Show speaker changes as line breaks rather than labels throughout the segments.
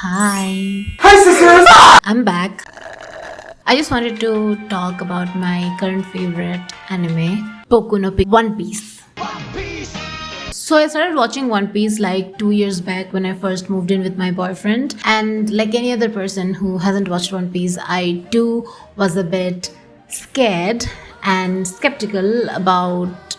Hi.
Hi, sisters!
I'm back. I just wanted to talk about my current favorite anime, One Piece. So I started watching One Piece like 2 years back when I first moved in with my boyfriend. And like any other person who hasn't watched One Piece, I too was a bit scared and skeptical about,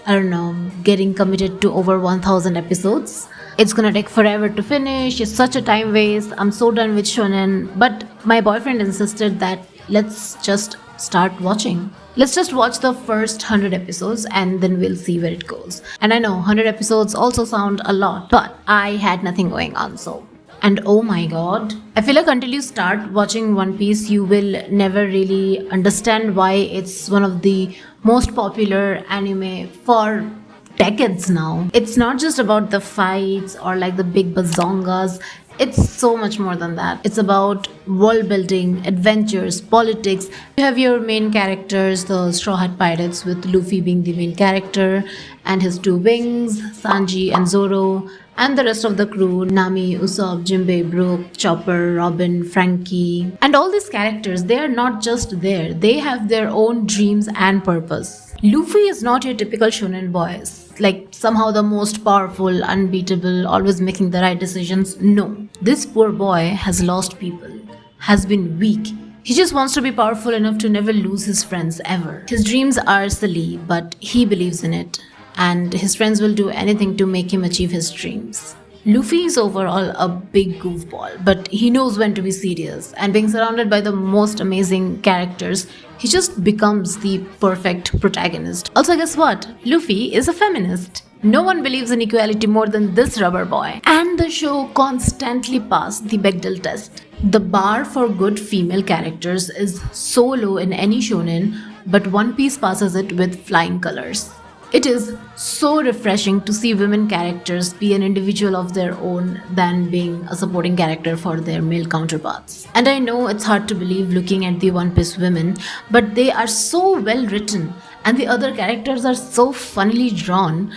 I don't know, getting committed to over 1000 episodes. It's gonna take forever to finish, it's such a time waste, I'm so done with shonen. But my boyfriend insisted that let's just start watching. Let's just watch the first 100 episodes and then we'll see where it goes. And I know 100 episodes also sound a lot, but I had nothing going on, so. And oh my god, I feel like until you start watching One Piece, you will never really understand why it's one of the most popular anime for decades now. It's not just about the fights or like the big bazongas. It's so much more than that. It's about world building, adventures, politics. You have your main characters, the Straw Hat Pirates, with Luffy being the main character, and his two wings, Sanji and Zoro, and the rest of the crew, Nami, Usopp, Jinbei, Brook, Chopper, Robin, Frankie. And all these characters, they are not just there. They have their own dreams and purpose. Luffy is not your typical shonen boy, like somehow the most powerful, unbeatable, always making the right decisions. No. This poor boy has lost people, has been weak. He just wants to be powerful enough to never lose his friends ever. His dreams are silly, but he believes in it, and his friends will do anything to make him achieve his dreams. Luffy is overall a big goofball, but he knows when to be serious, and being surrounded by the most amazing characters, he just becomes the perfect protagonist. Also, guess what? Luffy is a feminist. No one believes in equality more than this rubber boy. And the show constantly passed the Bechdel test. The bar for good female characters is so low in any shonen, but One Piece passes it with flying colors. It is so refreshing to see women characters be an individual of their own than being a supporting character for their male counterparts. And I know it's hard to believe looking at the One Piece women, but they are so well written and the other characters are so funnily drawn.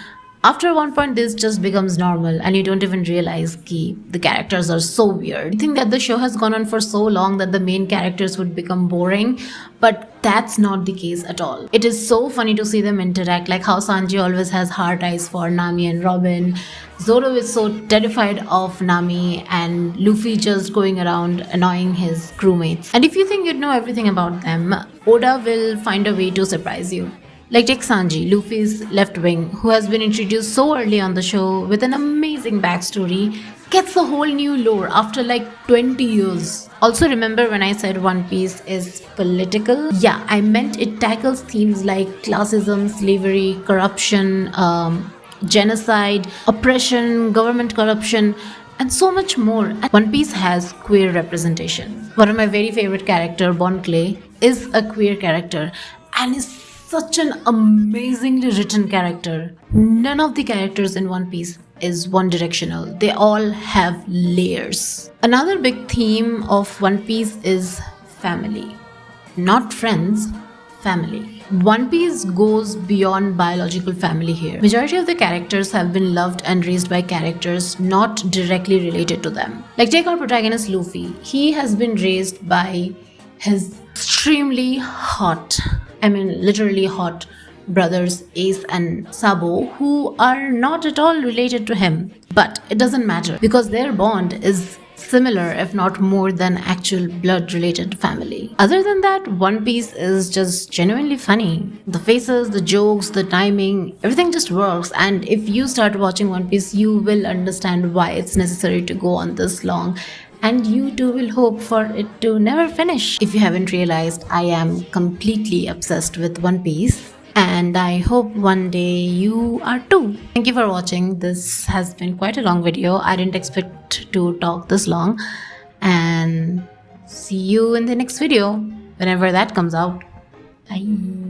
After one point, this just becomes normal and you don't even realize that the characters are so weird. I think that the show has gone on for so long that the main characters would become boring, but that's not the case at all. It is so funny to see them interact, like how Sanji always has heart eyes for Nami and Robin. Zoro is so terrified of Nami, and Luffy just going around annoying his crewmates. And if you think you'd know everything about them, Oda will find a way to surprise you. Like take Sanji, Luffy's left wing, who has been introduced so early on the show with an amazing backstory, gets a whole new lore after like 20 years. Also, remember when I said One Piece is political? Yeah, I meant it tackles themes like classism, slavery, corruption, genocide, oppression, government corruption, and so much more. And One Piece has queer representation. One of my very favorite character, Bon Clay, is a queer character and is such an amazingly written character. None of the characters in One Piece is one directional. They all have layers. Another big theme of One Piece is family. Not friends, family. One Piece goes beyond biological family here. Majority of the characters have been loved and raised by characters not directly related to them. Like take our protagonist Luffy. He has been raised by his extremely hot, literally hot brothers Ace and Sabo, who are not at all related to him. But it doesn't matter because their bond is similar, if not more than actual blood related family. Other than that, One Piece is just genuinely funny. The faces, the jokes, the timing, everything just works. And if you start watching One Piece, you will understand why it's necessary to go on this long. And you too will hope for it to never finish. If you haven't realized, I am completely obsessed with One Piece, and I hope one day you are too. Thank you for watching. This has been quite a long video. I didn't expect to talk this long, and see you in the next video whenever that comes out. Bye.